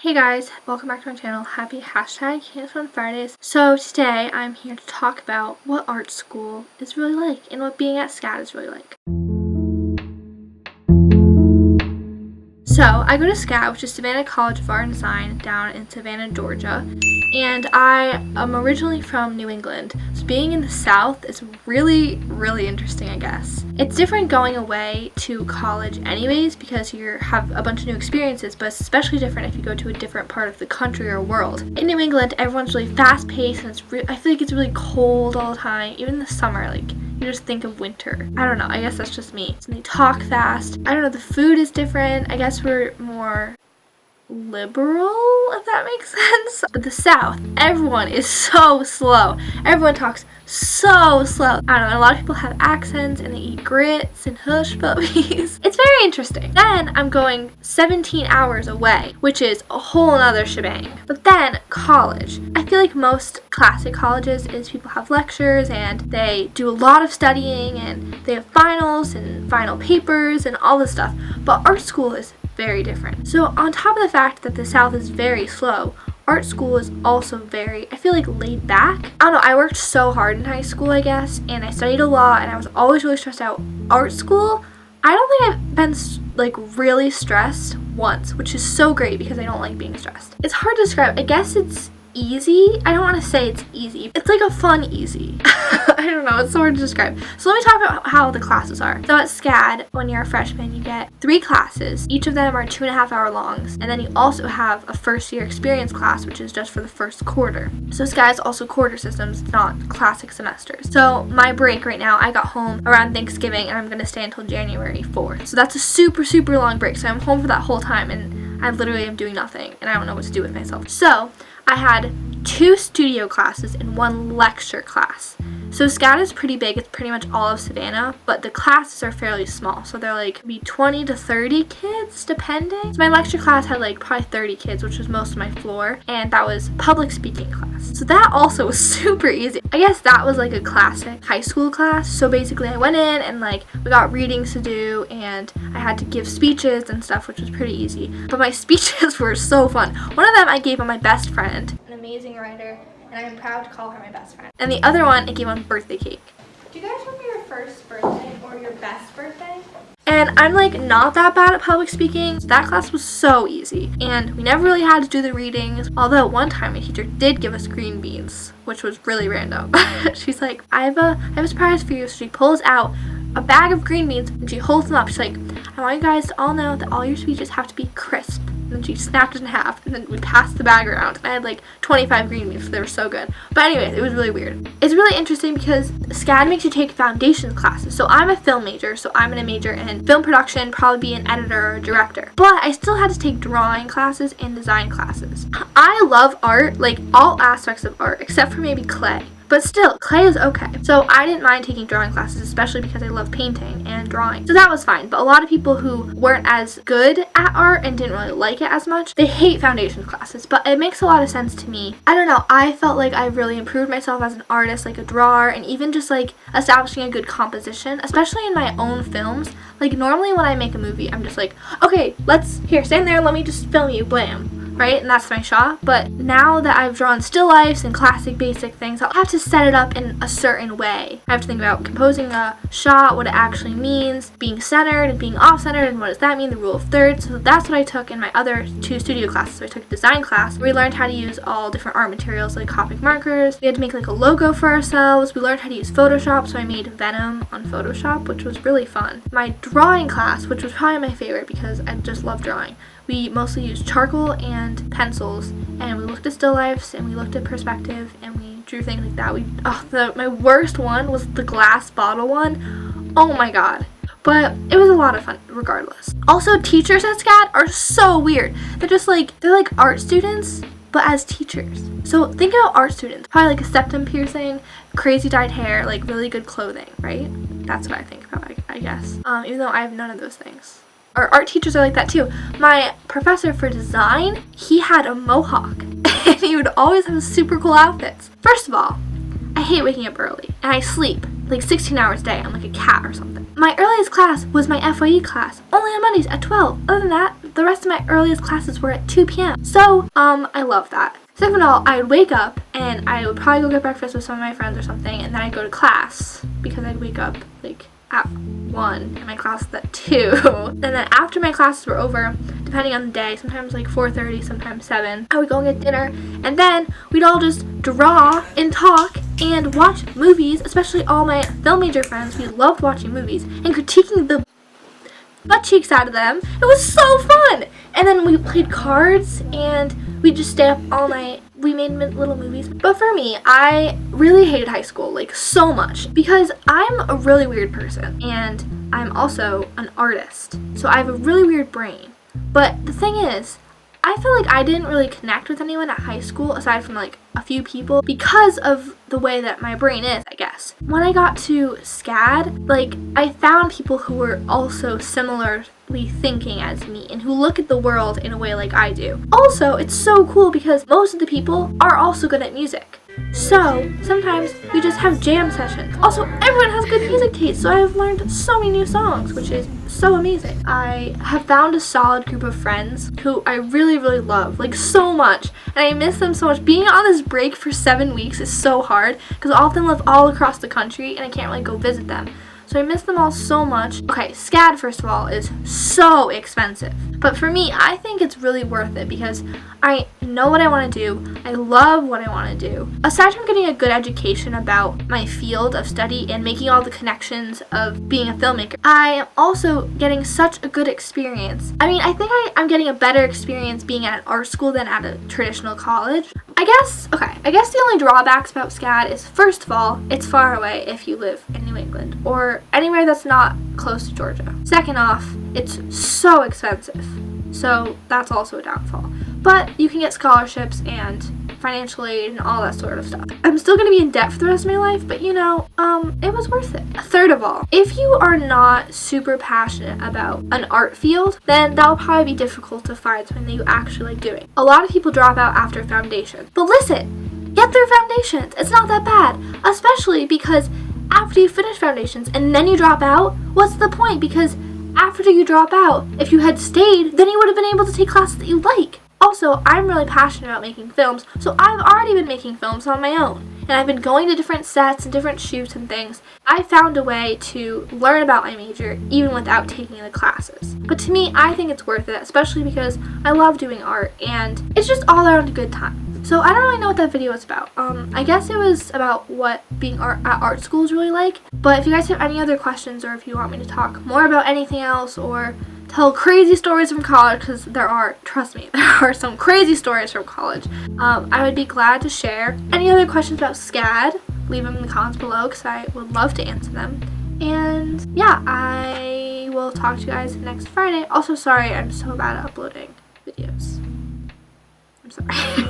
Hey guys, welcome back to my channel. Happy #Candy Fridays. So today I'm here to talk about what art school is really like and what being at SCAD is really like. So I go to SCAD, which is Savannah College of Art and Design down in Savannah, Georgia. And I am originally from New England, so being in the South is really interesting, I guess. It's different going away to college anyways because you have a bunch of new experiences, but it's especially different if you go to a different part of the country or world. In New England, everyone's really fast-paced and I feel like it's really cold all the time, even in the summer, like you just think of winter. I don't know, I guess that's just me. So they talk fast. I don't know, the food is different. I guess we're more liberal, if that makes sense. But the South, everyone is so slow. Everyone talks so slow. I don't know, a lot of people have accents and they eat grits and hush puppies. It's very interesting. Then I'm going 17 hours away, which is a whole nother shebang. But then college. I feel like most classic colleges is people have lectures and they do a lot of studying and they have finals and final papers and all this stuff. But art school is very different. So on top of the fact that the South is very slow, art school is also very, I feel like, laid back. I don't know, I worked so hard in high school, I guess, and I studied a lot and I was always really stressed out. Art school, I don't think I've been like really stressed once, which is so great because I don't like being stressed. It's hard to describe. I guess it's easy. I don't want to say it's easy. It's like a fun easy. I don't know, it's so hard to describe. So let me talk about how the classes are. So at SCAD, when you're a freshman, you get 3 classes. Each of them are 2.5 hour longs. And then you also have a first year experience class, which is just for the first quarter. So SCAD is also quarter systems, it's not classic semesters. So my break right now, I got home around Thanksgiving and I'm going to stay until January 4th. So that's a super long break. So I'm home for that whole time and I literally am doing nothing and I don't know what to do with myself. So I had 2 studio classes and 1 lecture class. So SCAD is pretty big, it's pretty much all of Savannah, but the classes are fairly small. So they're like maybe 20 to 30 kids depending. So my lecture class had like probably 30 kids, which was most of my floor, and that was public speaking class. So that also was super easy. I guess that was like a classic high school class. So basically I went in and like we got readings to do and I had to give speeches and stuff, which was pretty easy. But my speeches were so fun. One of them I gave on my best friend, an amazing writer, and I'm proud to call her my best friend. And the other one I gave on birthday cake. Do you guys remember your first birthday or your best birthday? And I'm like not that bad at public speaking. That class was so easy. And we never really had to do the readings. Although one time my teacher did give us green beans, which was really random. She's like, I have a surprise for you. So she pulls out a bag of green beans and she holds them up. She's like, I want you guys to all know that all your speeches have to be crisp. And then she snapped it in half and then we passed the bag around and I had like 25 green beans, so they were so good. But anyways, it was really weird. It's really interesting because SCAD makes you take foundation classes. So I'm a film major, so I'm going to major in film production, probably be an editor or director. But I still had to take drawing classes and design classes. I love art, like all aspects of art, except for maybe clay. But still, clay is okay. So I didn't mind taking drawing classes, especially because I love painting and drawing. So that was fine. But a lot of people who weren't as good at art and didn't really like it as much, they hate foundation classes. But it makes a lot of sense to me. I don't know, I felt like I really improved myself as an artist, like a drawer, and even just like establishing a good composition, especially in my own films. Like normally when I make a movie, I'm just like, okay, stand there, let me just film you, blam. Right? And that's my shot. But now that I've drawn still lifes and classic basic things, I'll have to set it up in a certain way. I have to think about composing a shot, what it actually means, being centered and being off-centered, and what does that mean, the rule of thirds. So that's what I took in my other 2 studio classes. So I took a design class where we learned how to use all different art materials like Copic markers. We had to make like a logo for ourselves. We learned how to use Photoshop, so I made Venom on Photoshop, which was really fun. My drawing class, which was probably my favorite because I just love drawing, we mostly used charcoal and pencils, and we looked at still lifes, and we looked at perspective, and we drew things like that. My worst one was the glass bottle one. Oh my god. But it was a lot of fun regardless. Also, teachers at SCAD are so weird. They're like art students, but as teachers. So think about art students. Probably like a septum piercing, crazy dyed hair, like really good clothing, right? That's what I think about, I guess. Even though I have none of those things. Our art teachers are like that too. My professor for design, he had a mohawk and he would always have super cool outfits. First of all, I hate waking up early and I sleep like 16 hours a day. I'm like a cat or something. My earliest class was my FYE class, only on Mondays at 12. Other than that, the rest of my earliest classes were at 2 p.m. So, I love that. Second of all, I would wake up and I would probably go get breakfast with some of my friends or something, and then I'd go to class because I'd wake up like at 1 and my class was at 2. And then after my classes were over, depending on the day, sometimes like 4:30, sometimes 7, I would go and get dinner, and then we'd all just draw and talk and watch movies, especially all my film major friends. We loved watching movies and critiquing the butt cheeks out of them. It was so fun! And then we played cards and we'd just stay up all night. We made little movies. But for me, I really hated high school, like so much, because I'm a really weird person and I'm also an artist. So I have a really weird brain. But the thing is, I feel like I didn't really connect with anyone at high school aside from like a few people because of the way that my brain is, I guess. When I got to SCAD, like I found people who were also similarly thinking as me and who look at the world in a way like I do. Also, it's so cool because most of the people are also good at music. So sometimes we just have jam sessions. Also, everyone has good music taste, so I have learned so many new songs, which is so amazing. I have found a solid group of friends who I really, really love, like so much, and I miss them so much. Being on this break for 7 weeks is so hard because all of them live all across the country and I can't really go visit them. So I miss them all so much. Okay, SCAD, first of all, is so expensive. But for me, I think it's really worth it because I know what I want to do. I love what I want to do. Aside from getting a good education about my field of study and making all the connections of being a filmmaker, I am also getting such a good experience. I mean, I think I'm getting a better experience being at an art school than at a traditional college. I guess the only drawbacks about SCAD is, first of all, it's far away if you live in New England or anywhere that's not close to Georgia. Second off, it's so expensive. So that's also a downfall. But you can get scholarships and financial aid and all that sort of stuff. I'm still going to be in debt for the rest of my life, but you know, it was worth it. Third of all, if you are not super passionate about an art field, then that'll probably be difficult to find something that you actually like doing. A lot of people drop out after foundation. But listen, get through foundations. It's not that bad, especially because after you finish foundations and then you drop out, what's the point? Because after you drop out, if you had stayed, then you would have been able to take classes that you like. Also, I'm really passionate about making films, so I've already been making films on my own. And I've been going to different sets and different shoots and things. I found a way to learn about my major even without taking the classes. But to me, I think it's worth it, especially because I love doing art and it's just all around a good time. So I don't really know what that video was about. I guess it was about what being at art school is really like. But if you guys have any other questions or if you want me to talk more about anything else or tell crazy stories from college, because there are, trust me, there are some crazy stories from college, I would be glad to share. Any other questions about SCAD, leave them in the comments below because I would love to answer them. And yeah, I will talk to you guys next Friday. Also, sorry, I'm so bad at uploading videos. I'm sorry.